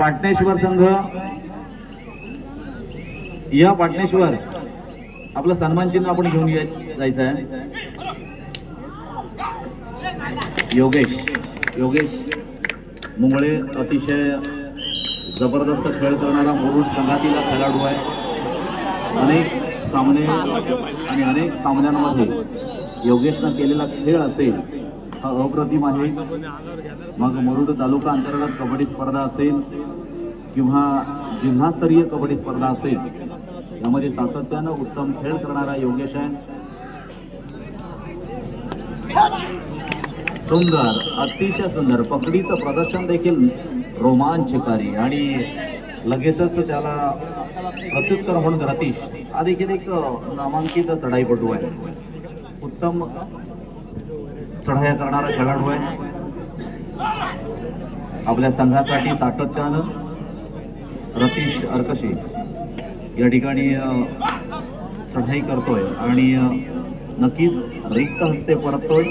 पाटणेश्वर संघ या पाटणेश्वर आपलं सन्मान चिन्ह आपण घेऊन जायचं आहे। योगेश मुंगळे अतिशय जबरदस्त खेळ करणारा मुरुड संघातील खेळाडू आहे। अनेक सामने आणि अनेक सामन्यांमध्ये योगेशनं केलेला खेळ असेल हा अप्रतिम आहे। मग मुरुड तालुका अंतर्गत कबड्डी स्पर्धा असेल किंवा जिल्हास्तरीय कबड्डी स्पर्धा असेल यामध्ये सातत्यानं उत्तम खेळ करणारा योगेश आहे। सुंदर अतिशय सुंदर पकडीचं प्रदर्शन देखील रोमांचकारी आणि लगेचच त्याला प्रत्युत्तर म्हणून रतीश हा देखील एक नामांकित चढाईपटू आहे। उत्तम चढाया करणारा खेळाडू आहे। आपल्या संघासाठी सातत्यानं रतीश अर्कशी या ठिकाणी चढाई करतोय आणि नक्कीच रिक्त हस्ते परततोय।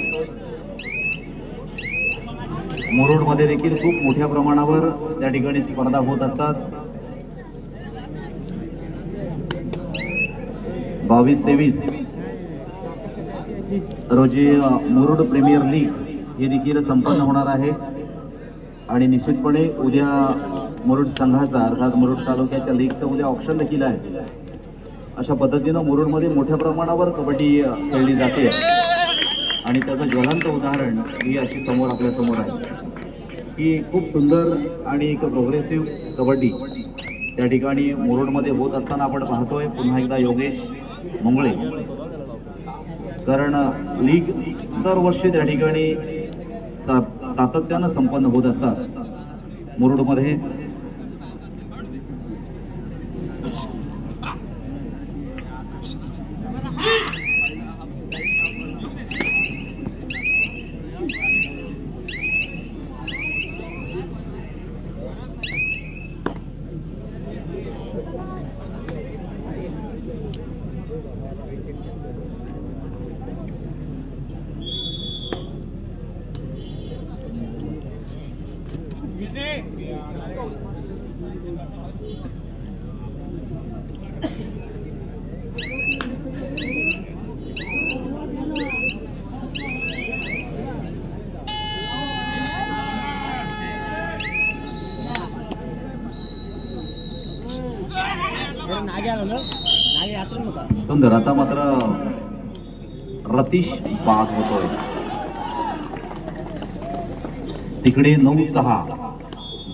मुरुड मध्ये देखील खूप मोठ्या प्रमाणावर त्या ठिकाणी स्पर्धा होत असतात। 22-23 रोजी मुरुड प्रीमियर लीग हे देखील संपन्न होणार आहे आणि निश्चितपणे उद्या मुरुड संघाचा अर्थात मुरुड तालुक्याच्या लीगचं उद्या ऑप्शन देखील आहे। अशा पद्धतीनं मुरुडमध्ये मोठ्या प्रमाणावर कबड्डी खेळली जाते आणि त्याचं ज्वलंत उदाहरण ही अशी समोर आपल्या समोर आहे की खूप सुंदर आणि एक प्रोग्रेसिव्ह कबड्डी त्या ठिकाणी मुरुडमध्ये होत असताना आपण पाहतोय। पुन्हा एकदा योगेश मुंगळे कारण लीग दरवर्षी त्या ठिकाणी सातत्यानं संपन्न होत असतात मुरुडमध्ये। सुंदर आता मात्र रतीश बाद होतोय तिकडे 9-6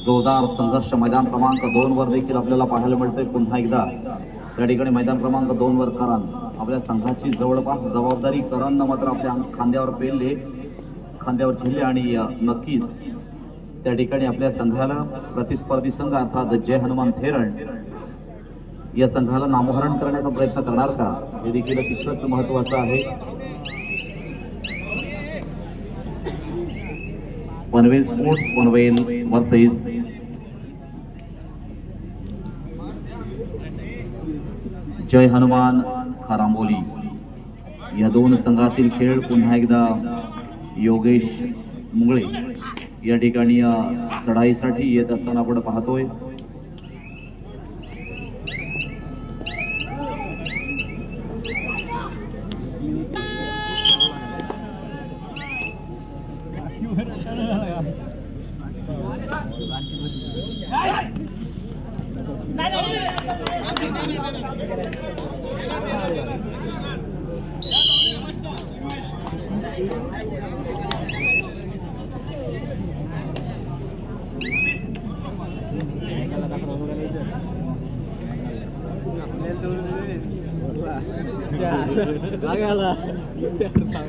जोरदार संघर्ष मैदान क्रमांक 2 वर देखील आपल्याला पाहायला मिळतंय। पुन्हा एकदा त्या ठिकाणी मैदान क्रमांक 2 वर करण आपल्या संघाची जवळपास जबाबदारी करणनं मात्र आपल्या खांद्यावर पेलले खांद्यावर झेलले आणि नक्कीच त्या ठिकाणी आपल्या संघाला प्रतिस्पर्धी संघ अर्थात जय हनुमान थेरण या संघाला नामोहरण करण्याचा प्रयत्न करणार का हे देखील तितकंच महत्त्वाचं आहे। पनवेल स्पोर्ट्स पनवेल वर्सेस जय हनुमान खारांबोली या दोन संघातील खेळ पुन्हा एकदा योगेश मुंगळे या ठिकाणी चढाईसाठी येत असताना आपण पाहतोय।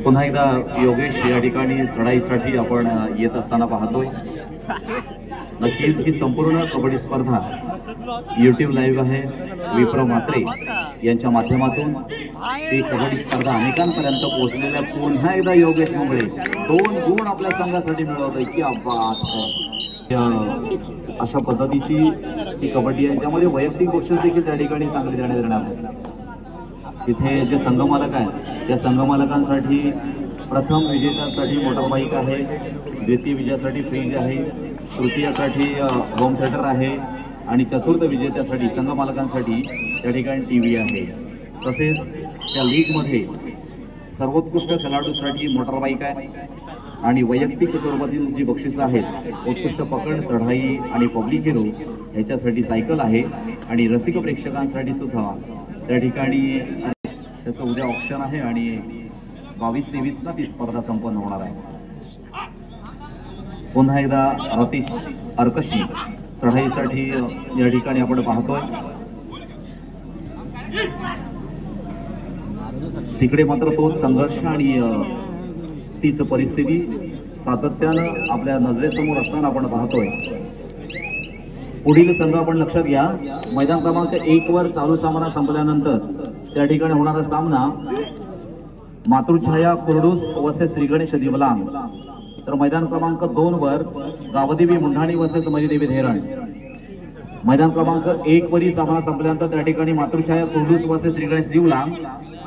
पुन्हा एकदा योगेश या ठिकाणी चढाईसाठी आपण येत असताना पाहतोय। नक्कीच ही संपूर्ण कबड्डी स्पर्धा YouTube लाईव्ह आहे विप्रो म्हात्रे यांच्या माध्यमातून। ही कबड्डी स्पर्धा अनेकांपर्यंत पोहोचलेल्या पुन्हा एकदा योगेश मुंगळे 2 गुण आपल्या संघासाठी मिळवतोय की अशा पद्धतीची ही कबड्डी आहे ज्यामध्ये वैयक्तिक बक्षीस देखील त्या ठिकाणी चांगले देण्यात येणार आहे। तिथे जे संघमालक आहेत त्या संघमालकांसाठी प्रथम विजेत्यांसाठी मोटरबाईक आहे, द्वितीय विजयासाठी फ्रीज आहे, तृतीयासाठी होम थिएटर आहे आणि चतुर्थ विजेत्यासाठी संघ मालकांसाठी त्या ठिकाणी टीव्ही आहे। तसेच त्या लीगमध्ये सर्वोत्कृष्ट खेळाडूसाठी मोटरबाईक आहे आणि वैयक्तिक स्वरूपातील जी बक्षिसं आहेत उत्कृष्ट पकड, चढाई आणि पब्लिक हिरो ह्याच्यासाठी सायकल आहे आणि रसिक प्रेक्षकांसाठी सुद्धा त्या ठिकाणी त्याचं उद्या ऑप्शन आहे आणि 22-23 ती स्पर्धा संपन्न होणार आहे। पुन्हा एकदा रतीश अर्कशी चढाईसाठी या ठिकाणी आपण पाहतोय। तिकडे मात्र तो संघर्ष आणि तीच परिस्थिती सातत्यानं आपल्या नजरेसमोर असताना आपण पाहतोय। पुढील संघ आपण लक्षात घ्या, मैदान क्रमांक 1 वर चालू सामना संपल्यानंतर त्या ठिकाणी होणारा सामना मातृछाया कुर्डूस वर्सेस श्री गणेश दिवलांग, तर मैदान क्रमांक 2 वर गावदेवी मुंढाणी वर्सेस मरीदेवी धेरण। मैदान क्रमांक 1 वरील सामना संपल्यानंतर त्या ठिकाणी मातृछाया कुर्डूस वर्सेस श्री गणेश दिवलांग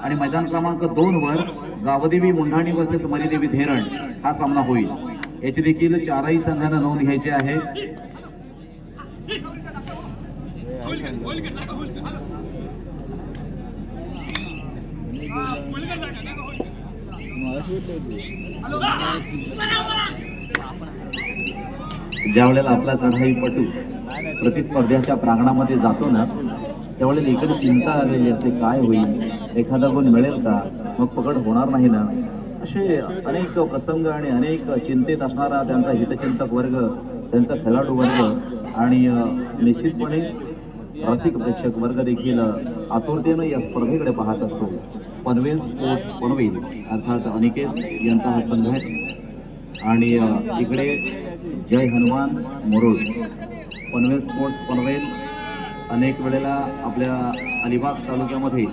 आणि मैदान क्रमांक 2 वर गावदेवी मुंढाणी वर्सेस मरीदेवी धेरण हा सामना होईल। याची देखील चारही संघांना नोंद घ्यायची आहे। ज्यावेळेला आपला चढाईपटू प्रतिस्पर्ध्याच्या प्रांगणामध्ये जातो ना, त्यावेळेला इकडे चिंता आलेली असते, काय होईल, एखादा गुण मिळेल का, मग पकड होणार नाही ना, असे अनेक प्रसंग आणि अनेक चिंतेत असणारा त्यांचा हितचिंतक वर्ग, त्यांचा खेळाडू वर्ग आणि निश्चितपणे रसिक प्रेक्षक वर्ग देखील आतुरतेनं या स्पर्धेकडे पाहत असतो। पनवेल स्पोर्ट्स पनवेल अर्थात अनिकेत यांचा हा संघ आहे आणि इकडे जय हनुमान मुरुड। पनवेल स्पोर्ट्स पनवेल अनेक वेळेला आपल्या अलिबाग तालुक्यामध्ये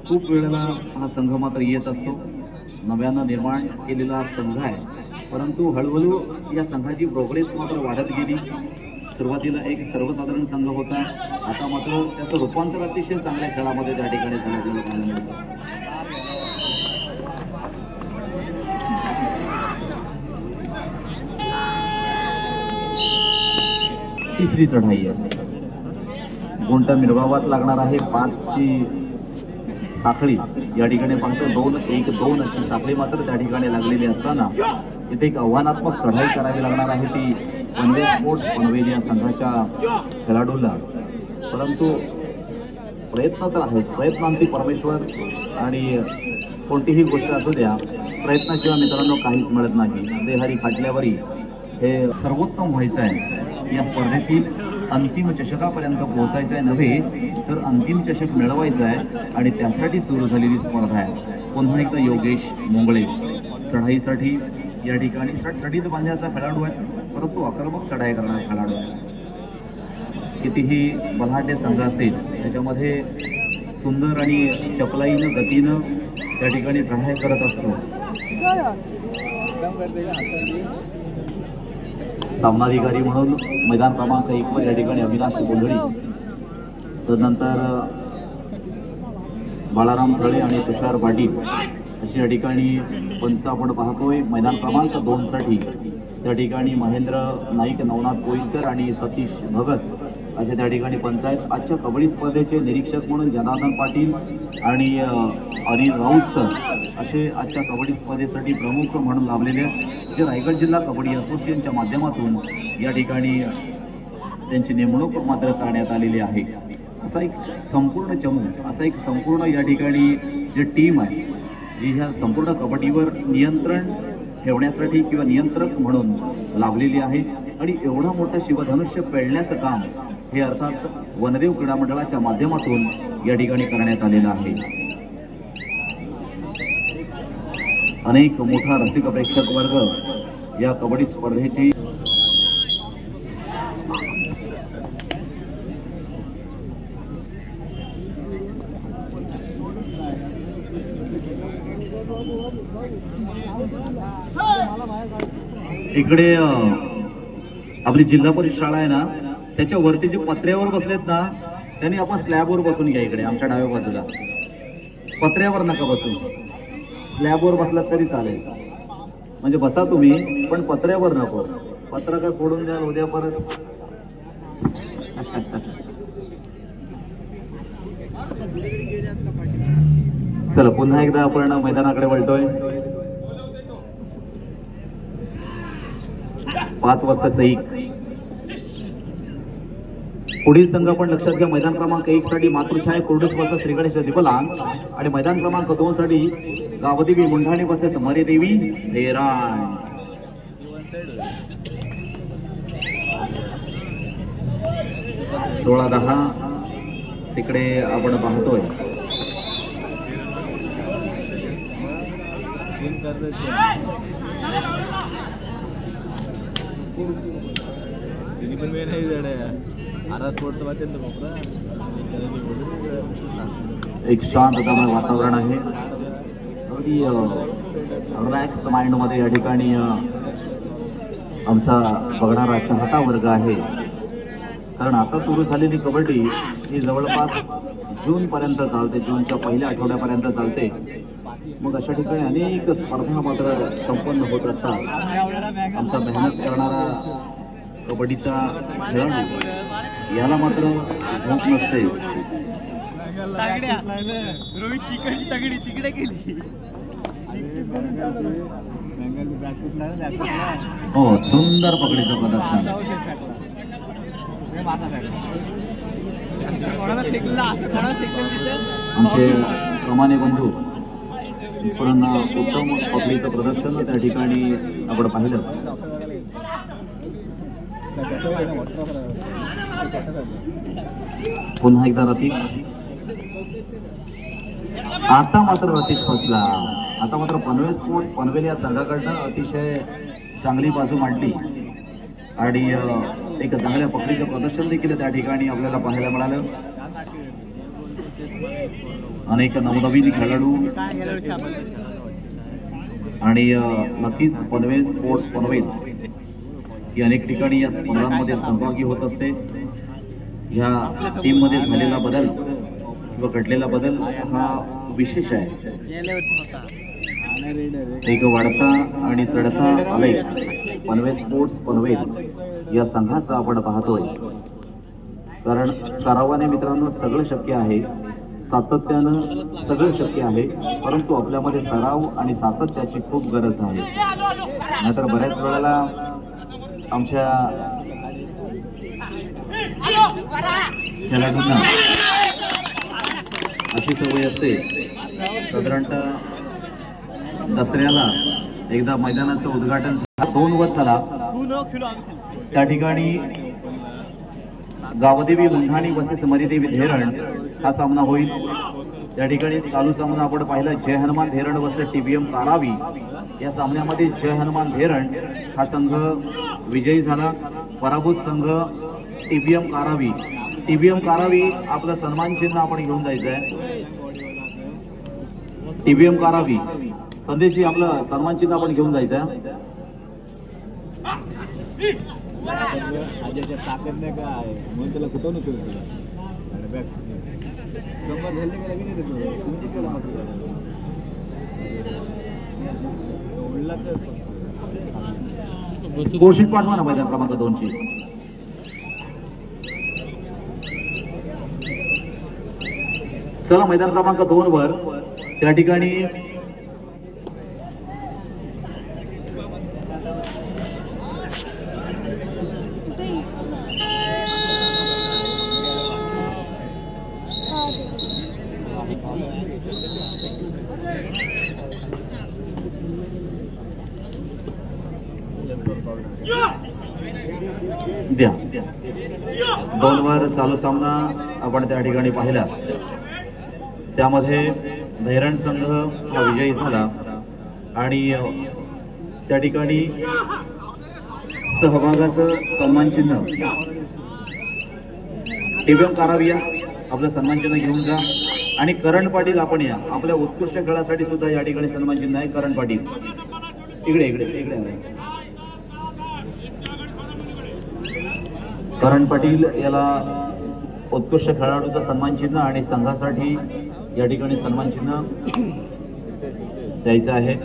खूप वेळेला हा संघ मात्र येत असतो। नव्यानं निर्माण केलेला संघ आहे, परंतु हळूहळू या संघाची प्रोग्रेस मात्र वाढत गेली। सुरुवातीला एक सर्वसाधारण संघ होता, आता मात्र त्याचं रूपांतर अतिशय चांगल्या खेळामध्ये त्या ठिकाणी झालेलं पाहायला मिळतं। तिसरी चढाई आहे, गुंट मिरवावात लागणार आहे। 5 ची साखळी या ठिकाणी फक्त 2-1-2 अशी साखळी मात्र त्या ठिकाणी लागलेली असताना इथे एक आव्हानात्मक चढाई करावी लागणार आहे ती पनवेल स्पोर्ट्स पनवेल या संघाच्या खेळाडूला। परंतु प्रयत्न तर आहेत, प्रयत्नांती परमेश्वर आणि कोणतीही गोष्ट असू द्या, प्रयत्नाशिवाय मित्रांनो काहीच मिळत नाही। देहारी फाटल्यावरी हे सर्वोत्तम व्हायचं आहे, या स्पर्धेतील अंतिम चषकापर्यंत पोहोचायचं आहे नव्हे तर अंतिम चषक मिळवायचं आहे आणि त्यासाठी सुरू झालेली स्पर्धा आहे। पुन्हा एकदा योगेश मुंगळे चढाईसाठी या ठिकाणी सडसडीत बांधण्याचा खेळाडू आहे, परंतु आक्रमक चढाई करणारा खेळाडू आहे। कितीही बलाढ्य संघ असेल त्याच्यामध्ये सुंदर आणि चपलाईनं गतीनं त्या ठिकाणी चढाई करत असतो। सामनाधिकारी म्हणून मैदान क्रमांक 1 वर या ठिकाणी अविनाश गोंधळी, तदनंतर बाळाराम तळे आणि तुषार पाटील अशी या ठिकाणी पंच आपण पाहतोय। मैदान क्रमांक 2 साठी त्या ठिकाणी महेंद्र नाईक, नवनाथ कोईलकर आणि सतीश भगत असे त्या ठिकाणी पंच आहेत। आजच्या कबड्डी स्पर्धेचे निरीक्षक म्हणून जनार्दन पाटील आणि अनिल राऊत सर असे आजच्या कबड्डी स्पर्धेसाठी प्रमुख म्हणून लाभलेले आहेत, जे रायगड जिल्हा कबड्डी असोसिएशनच्या माध्यमातून या ठिकाणी त्यांची नेमणूक मात्र करण्यात आलेली आहे। असा एक संपूर्ण चमू, असा एक संपूर्ण या ठिकाणी जी टीम आहे जी ह्या संपूर्ण कबड्डीवर नियंत्रण ठेवण्यासाठी किंवा नियंत्रक म्हणून लाभलेली आहे आणि एवढा मोठा शिवधनुष्य पेलण्याचं काम हे अर्थात वनदेव क्रीडा मंडळाच्या माध्यमातून या ठिकाणी करण्यात आलेलं आहे। अनेक मोठा रसिक प्रेक्षक वर्ग या कबड्डी स्पर्धेची इकडे आपली जिल्हा परिषद शाळा आहे ना, त्याच्या वरती जे पत्र्यावर बसलेत ना, त्यांनी आपण स्लॅबवर बसून घ्या। इकडे आमच्या डाव्या बाजूला पत्र्यावर नका बसू, स्लॅबवर बसलात तरी चालेल, म्हणजे बसा तुम्ही पण पत्र्यावर नको। पत्र काय फोडून द्याल उद्या परत. चला पुन्हा एकदा आपण मैदानाकडे वळतोय. 5 वाजता सही. पुढील संघ पण लक्षात घ्या. मैदान क्रमांक 1 साठी मातृछाया कुर्डूस वर्सेस श्री गणेश दिपलांग आणि मैदान क्रमांक 2 साठी गावदेवी मुंढाणी वर्सेस मरेदेवी धेराण. 16-10 तिकडे आपण पाहतोय. एक शांततामय वातावरण आहे. अगदी रिलॅक्स माइंड मध्ये या ठिकाणी आमचा बघणारा चाहता वर्ग आहे. कारण आता सुरू झालेली कबड्डी ही जवळपास जून पर्यंत चालते. जूनच्या पहिल्या आठवड्यापर्यंत चालते. मग अशा ठिकाणी अनेक स्पर्धा मात्र संपन्न होत असतात. आमचा मेहनत करणारा कबड्डीचा खेळाडू याला मात्र झोप नसते. हो, सुंदर पकडीचं प्रदर्शन. आमचे प्रमाणे बंधू पुन्हा उत्तम पकडीचं प्रदर्शन त्या ठिकाणी आपण पाहिलं. पुन्हा एकदा रतीश. आता मात्र रतीश फसला. आता मात्र पनवेल स्पोर्ट्स पनवेल या संघाकडनं अतिशय चांगली बाजू मांडली आणि एक चांगल्या पकडीचं प्रदर्शन देखील त्या ठिकाणी आपल्याला पाहायला मिळालं. अनेक नवनवीन खेळाडू आणि नक्कीच पनवेल स्पोर्ट्स पनवेल ही अनेक ठिकाणी या स्पर्धांमध्ये सहभागी होत असते. ह्या टीम मध्ये झालेला बदल किंवा घडलेला बदल हा विशेष आहे. एक वाढता आणि चढता आलेख पनवेल स्पोर्ट्स पनवेल या संघाचा आपण पाहतोय. कारण सरावाने मित्रांनो सगळं शक्य आहे. सातत्यानं सगळं शक्य आहे. परंतु आपल्यामध्ये सराव आणि सातत्याची खूप गरज आहे. नाहीतर बऱ्याच वेळेला आमच्या खेळाडूंना अशी सवय असते. साधारणतः दसऱ्याला एकदा मैदानाचं उद्घाटन 2 वर्ष झाला. त्या ठिकाणी गावदेवी मुंढाणी वर्सेस मरेदेवी धेरण हा सामना होईल. त्या ठिकाणी चालू सामना आपण पाहिला जय हनुमान धेरण वर्सेस टीबीएम कारावी. या सामन्यामध्ये जय हनुमान धेरण हा संघ विजयी झाला. पराभूत संघ टीबीएम कारावी. टीबीएम कारावी आपलं सन्मान चिन्ह आपण घेऊन जायचं आहे. टीबीएम कारावी संदेशी आपलं सन्मान चिन्ह आपण घेऊन जायचं आहे. ताकद नाही काय म्हणून त्याला कुठं नव्हतं. कोशिश पाठवा ना मैदान क्रमांक 2 ची. चला मैदान क्रमांक 2 वर त्या ठिकाणी द्या 2 वर चालू सामना आपण त्या ठिकाणी पाहिला. त्यामध्ये धैरण संघ हा विजयी झाला आणि त्या ठिकाणी सहभागाचं सन्मान चिन्ह टीबीएम कारावी आपलं सन्मान चिन्ह घेऊन जा. आणि करण पाटील आपण या आपल्या उत्कृष्ट खेळासाठी सुद्धा या ठिकाणी सन्मान चिन्ह आहे. करण पाटील इकडे इकडे इकडे. करण पाटील याला उत्कृष्ट खेळाडूचा सन्मान चिन्ह आणि संघासाठी या ठिकाणी सन्मान चिन्ह द्यायचं आहे.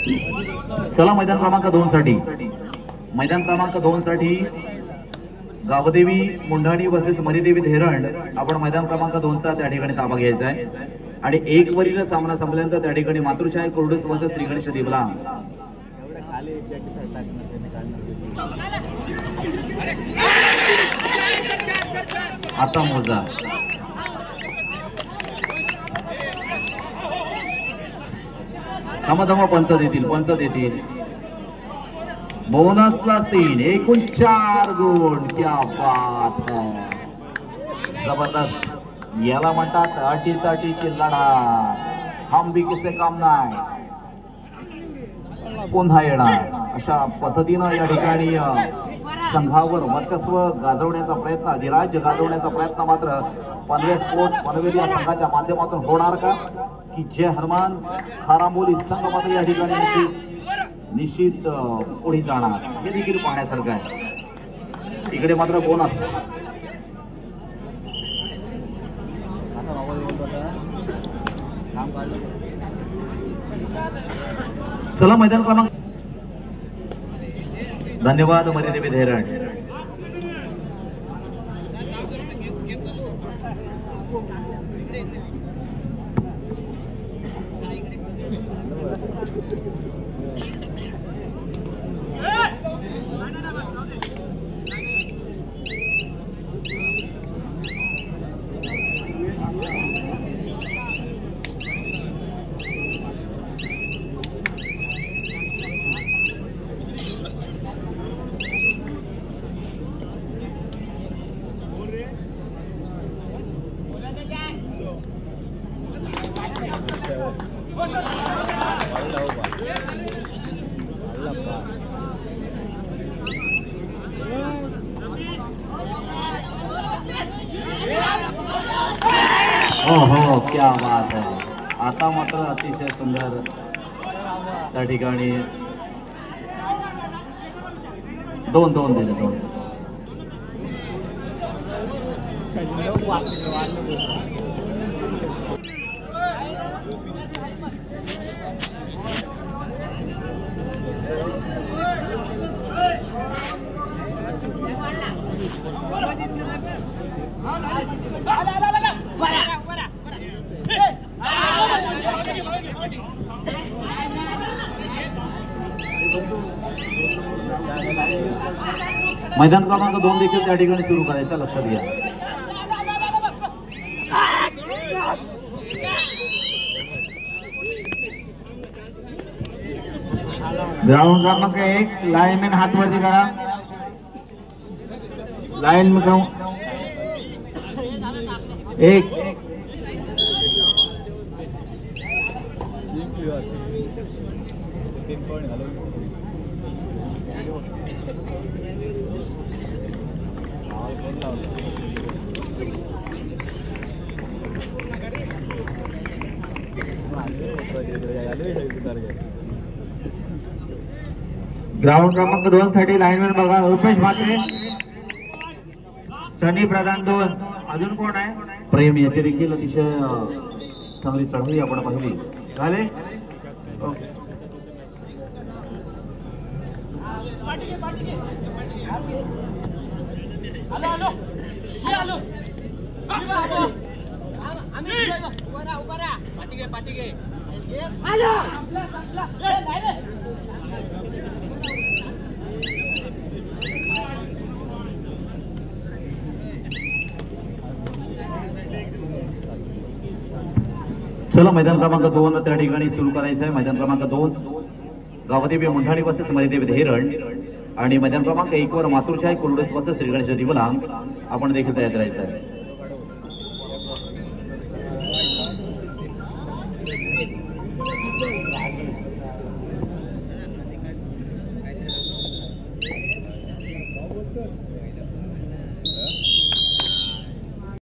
चला मैदान क्रमांक 2 साठी गावदेवी मुंढाणी वर्सेस मरीदेवी धेरण आपण मैदान क्रमांक 2 चा त्या ठिकाणी ताबा घ्यायचा आहे आणि एक वरील सामना संपल्यानंतर त्या ठिकाणी मातृशाही कुर्डूस वर्सेस श्री गणेश देवला आता मोजा धामाधामा पंच देतील बोनसला 3 एकूण 4 गुण. क्या बात है, जबरदस्त. याला म्हणतात अटीतटीची लढा. हम भी किसे काम नाही, पुन्हा येणार अशा पद्धतीनं या ठिकाणी संघावर वर्चस्व गाजवण्याचा प्रयत्न, अधिराज्य गाजवण्याचा प्रयत्न मात्र पनवेल स्पोर्ट्स पनवेल या संघाच्या माध्यमातून होणार का, की जय हनुमान खारामोली संघ मात्र या ठिकाणी निश्चित पुढे जाणार हे देखील पाहण्यासारखं आहे. इकडे मात्र बोनस. चला मैदान क्रमांक. धन्यवाद मरीदेवी धेरण. हो, क्या बात है. आता मात्र अतिशय सुंदर त्या ठिकाणी 2-2 दिले. 2 मैदान क्रमांक 2 देखील त्या ठिकाणी सुरू करायचं, लक्षात घ्या. ग्राउंड क्रमांक 1 लाइनमैन हाथ वरती करा. लाइन में जाऊं 1 ग्राउंड क्रमांक 2 साठी लाइनमॅन बघा. रुपेश म्हात्रे, सनी प्रधान 2. अजून कोण आहे? प्रेम याची देखील अतिशय चांगली चढवली आपण पाहिली. झाले. चला मैदान क्रमांक 2 त्या ठिकाणी सुरू करायचं आहे. मैदान क्रमांक 2 गावदेवी मुंढाणी वर्सेस मरीदेवी धेरण आणि मैदान क्रमांक 1 वर मातृशाही कुर्डूस वर्सेस श्री गणेश देवला आपण देखील तयार करायचं आहे.